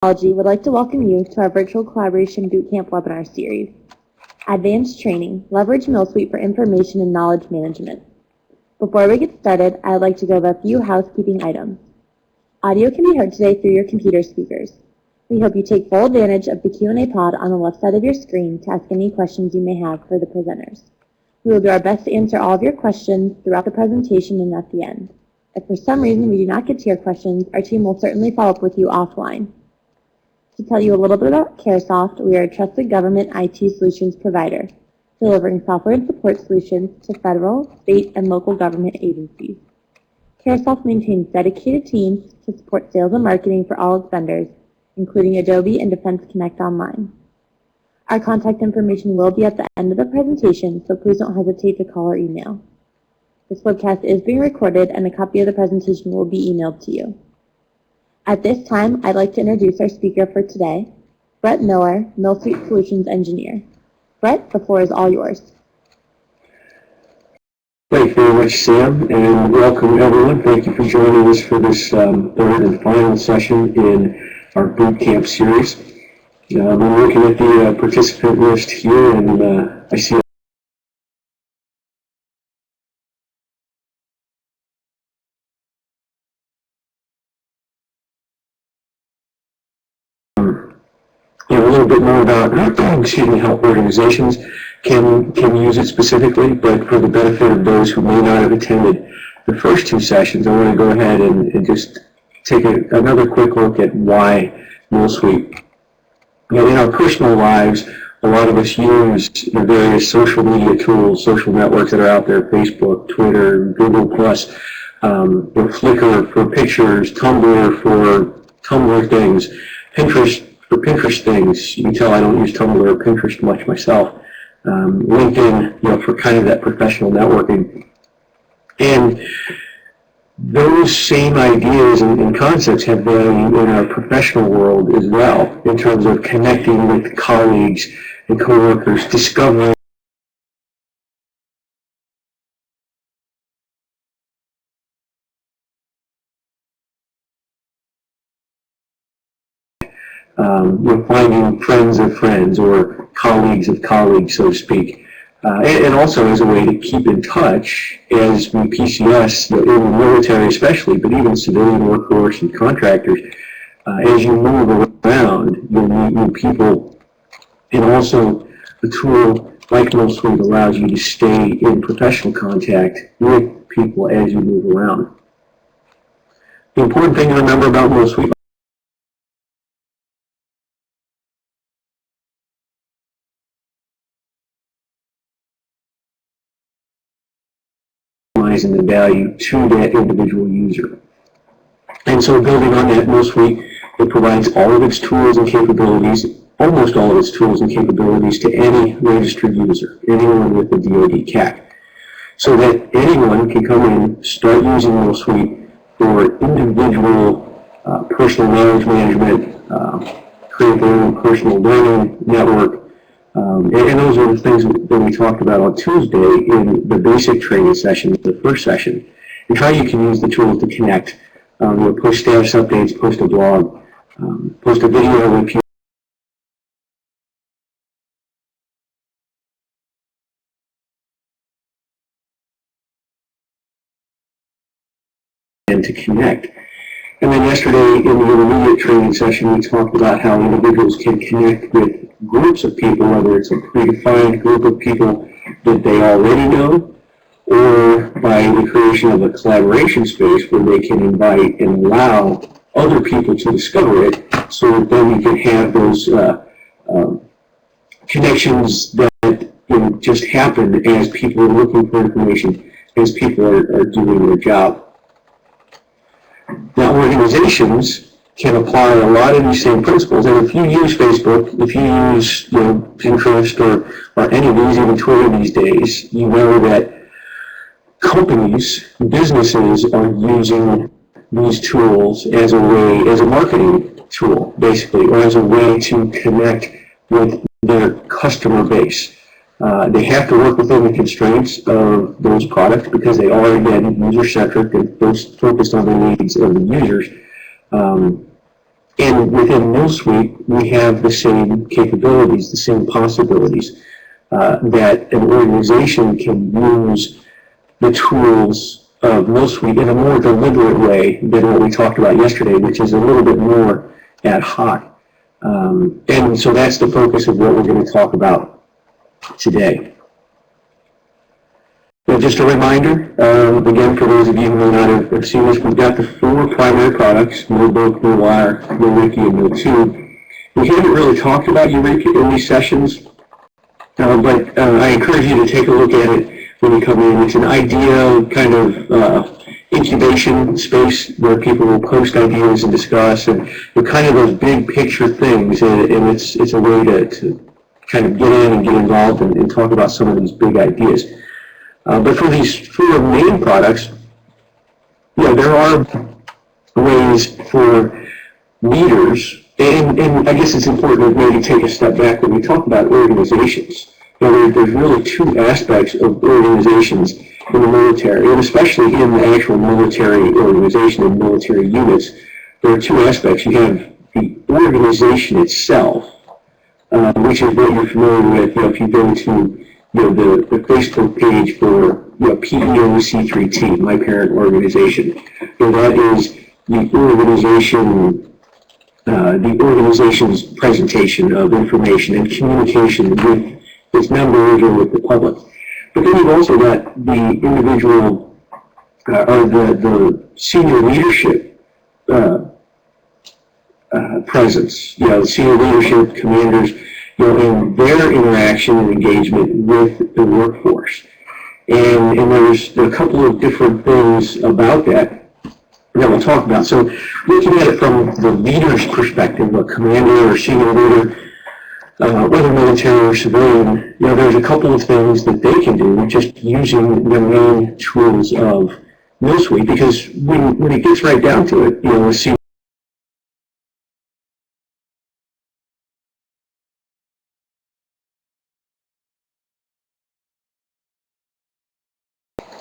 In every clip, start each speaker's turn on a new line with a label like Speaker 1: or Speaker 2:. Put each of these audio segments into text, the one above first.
Speaker 1: Technology would like to welcome you to our virtual collaboration bootcamp webinar series, Advanced Training, Leverage MilSuite for Information and Knowledge Management. Before we get started, I'd like to go over a few housekeeping items. Audio can be heard today through your computer speakers. We hope you take full advantage of the Q&A pod on the left side of your screen to ask any questions you may have for the presenters. We will do our best to answer all of your questions throughout the presentation and at the end. If for some reason we do not get to your questions, our team will certainly follow up with you offline. To tell you a little bit about CareSoft, we are a trusted government IT solutions provider, delivering software and support solutions to federal, state, and local government agencies. CareSoft maintains dedicated teams to support sales and marketing for all its vendors, including Adobe and Defense Connect Online. Our contact information will be at the end of the presentation, so please don't hesitate to call or email. This webcast is being recorded, and a copy of the presentation will be emailed to you. At this time, I'd like to introduce our speaker for today, Brett Miller, MilSuite Solutions Engineer. Brett, the floor is all yours.
Speaker 2: Thank you very much, Sam, and welcome everyone. Thank you for joining us for this third and final session in our bootcamp series. I'm looking at the participant list here, and I see a little bit more about how organizations can use it specifically, but for the benefit of those who may not have attended the first two sessions, I want to go ahead and just take another quick look at why MilSuite. In our personal lives, a lot of us use the various social media tools, social networks that are out there, Facebook, Twitter, Google+, Flickr for pictures, Tumblr for Tumblr things, Pinterest for Pinterest things. You can tell I don't use Tumblr or Pinterest much myself. LinkedIn, for kind of that professional networking. And those same ideas and concepts have value in our professional world as well, in terms of connecting with colleagues and coworkers, discovering finding friends of friends or colleagues of colleagues, so to speak. And also as a way to keep in touch as we PCS, in the military especially, but even civilian workforce and contractors, as you move around, you'll meet new people. And also, a tool like MilSuite allows you to stay in professional contact with people as you move around. The important thing to remember about MilSuite and the value to that individual user. And so building on that, MilSuite, it provides all of its tools and capabilities, almost all of its tools and capabilities to any registered user, anyone with a DoD CAC, so that anyone can come in, start using MilSuite for individual personal knowledge management, create their own personal learning network. And those are the things that we talked about on Tuesday in the basic training session, the first session, and how you can use the tools to connect, post status updates, post a blog, post a video with people, and to connect. And then yesterday in the intermediate training session, we talked about how individuals can connect with groups of people, whether it's a predefined group of people that they already know, or by the creation of a collaboration space where they can invite and allow other people to discover it, so that then you can have those connections that just happen as people are looking for information, as people are doing their job. Now, organizations can apply a lot of these same principles, and if you use Facebook, if you use Pinterest or any of these, even Twitter these days, you know that companies, businesses are using these tools as a marketing tool, basically, or as a way to connect with their customer base. They have to work within the constraints of those products because they are, again, user-centric and focused on the needs of the users. And within MilSuite, we have the same capabilities, the same possibilities, that an organization can use the tools of MilSuite in a more deliberate way than what we talked about yesterday, which is a little bit more ad hoc. And so that's the focus of what we're going to talk about today. Now, just a reminder, again, for those of you who may not have seen this, we've got the four primary products: MilBook, MilWire, MilWiki, and MilTube. We haven't really talked about Eureka in these sessions, but I encourage you to take a look at it when you come in. It's an idea kind of incubation space where people will post ideas and discuss, and kind of those big picture things, and it's a way to kind of get in and get involved and talk about some of these big ideas. But for these four main products, there are ways for leaders, and I guess it's important to maybe take a step back when we talk about organizations. There's really two aspects of organizations in the military, and especially in the actual military organization and military units. There are two aspects. You have the organization itself, which is what you're familiar with. If you go to the Facebook page for PEOC3T, my parent organization, that is the organization's presentation of information and communication with its members or with the public. But then you've also got the individual or the senior leadership presence. The senior leadership commanders, in their interaction and engagement with the workforce. And there's a couple of different things about that we'll talk about. So looking at it from the leader's perspective, a commander or senior leader, whether military or civilian, there's a couple of things that they can do just using the main tools of MilSuite, because when it gets right down to it, a senior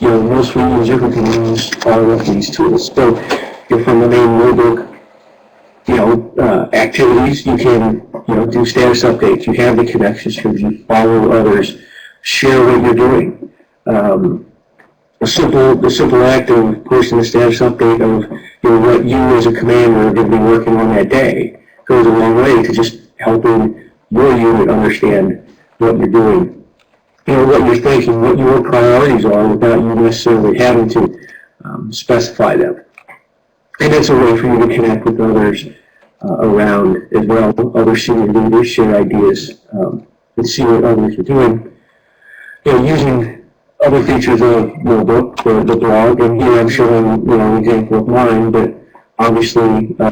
Speaker 2: MilSuite user who can use all of these tools. So from the main MilBook, activities, you can, do status updates. You have the connections, you follow others, share what you're doing. The simple act of posting a status update of, what you as a commander are going to be working on that day goes a long way to just helping your unit understand what you're doing. What you're thinking, what your priorities are, without you necessarily having to specify them. And it's a way for you to connect with others around as well. Other senior leaders share ideas and see what others are doing. Using other features of MilBook, the blog, and here I'm showing an example of mine, but obviously a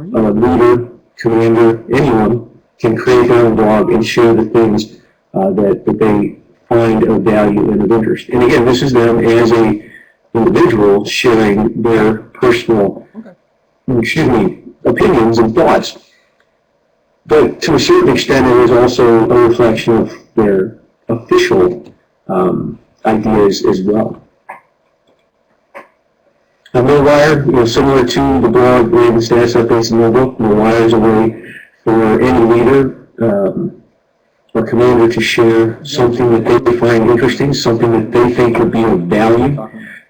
Speaker 2: leader, commander, anyone can create their own blog and share the things that they find of value and of interest. And again, this is them as a individual sharing their personal, opinions and thoughts. But to a certain extent, it is also a reflection of their official ideas as well. Now, MilWire, similar to the blog, and status updates in MilBook, MilWire is a way for any leader or commander to share something that they find interesting, something that they think would be of value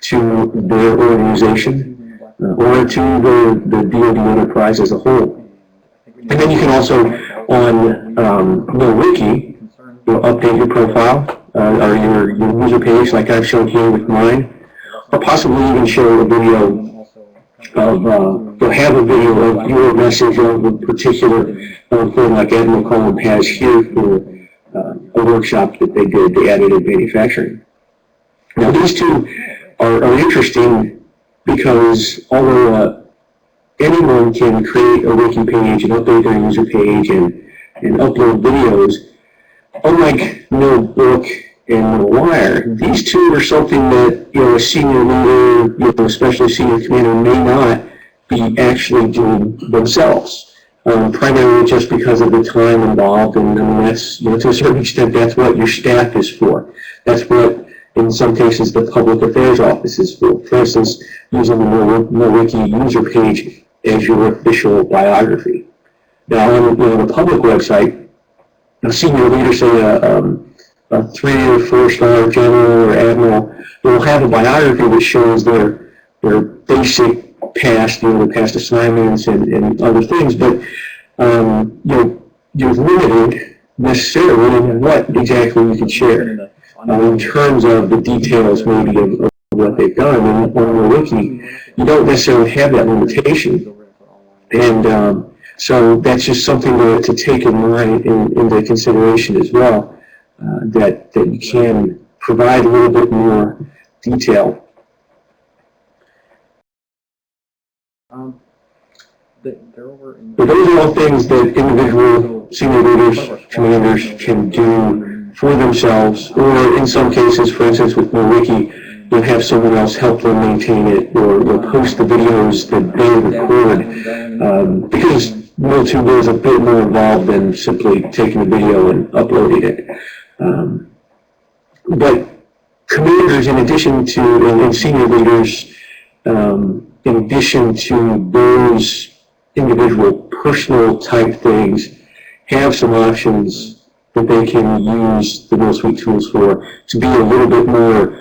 Speaker 2: to their organization or to the DoD enterprise as a whole. And then you can also, on MilWiki, update your profile or your user page like I've shown here with mine, or possibly even show a video of, have a video of your message of a particular thing like Admiral Cullen has here for a workshop that they did, the additive manufacturing. Now these two are interesting because although anyone can create a wiki page and update their user page and upload videos, unlike MilBook and MilWire, these two are something that a senior leader, especially senior commander, may not be actually doing themselves. Primarily just because of the time involved, and that's, to a certain extent, that's what your staff is for. That's what, in some cases, the public affairs office is for. For instance, using the MilWiki user page as your official biography. Now, on the public website, a senior leader, say a 3- or 4-star general or admiral, will have a biography that shows their basic past, their past assignments and other things, but you're limited necessarily in what exactly you can share in terms of the details maybe of what they've done. And on the wiki, you don't necessarily have that limitation. And so that's just something to take in mind into consideration as well, that you can provide a little bit more detail. But those are all things that individual senior leaders, commanders can do for themselves, or in some cases, for instance, with MilWiki, you'll have someone else help them maintain it, or post the videos that they record, because MilTube goes a bit more involved than simply taking a video and uploading it. But commanders, in addition to, and senior leaders, in addition to those individual personal type things, have some options that they can use the MilSuite tools for to be a little bit more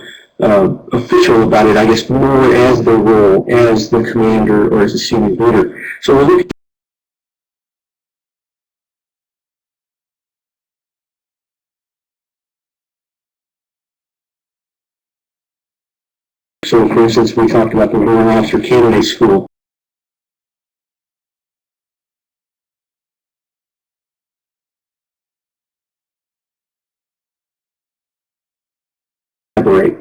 Speaker 2: official about it, I guess, more as their role as the commander or as a senior leader. So we're looking. So, for instance, we talked about the Warrant Officer Candidate School. Collaborate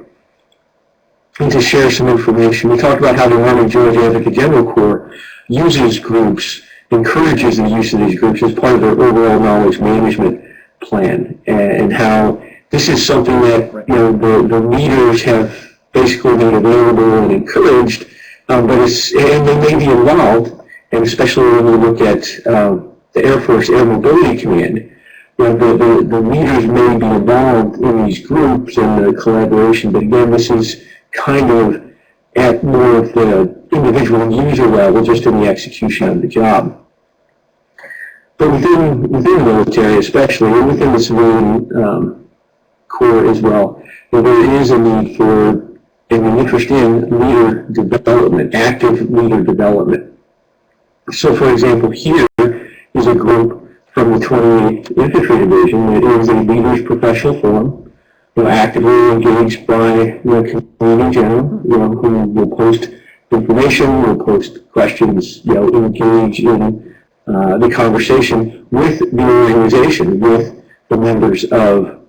Speaker 2: and to share some information. We talked about how the Army Georgia Advocate General Corps uses groups, encourages the use of these groups as part of their overall knowledge management plan, and how this is something that the leaders have basically made available and encouraged, but and they may be involved, and especially when we look at the Air Force Air Mobility Command, the leaders may be involved in these groups and the collaboration, but again, this is kind of at more of the individual user level, just in the execution of the job. But within the military especially, and within the civilian corps as well, there is a need for and an interest in leader development, active leader development. So for example, here is a group from the 28th Infantry Division that is a leaders professional forum, actively engaged by the commanding general, who will post information, will post questions, engage in the conversation with the organization, with the members of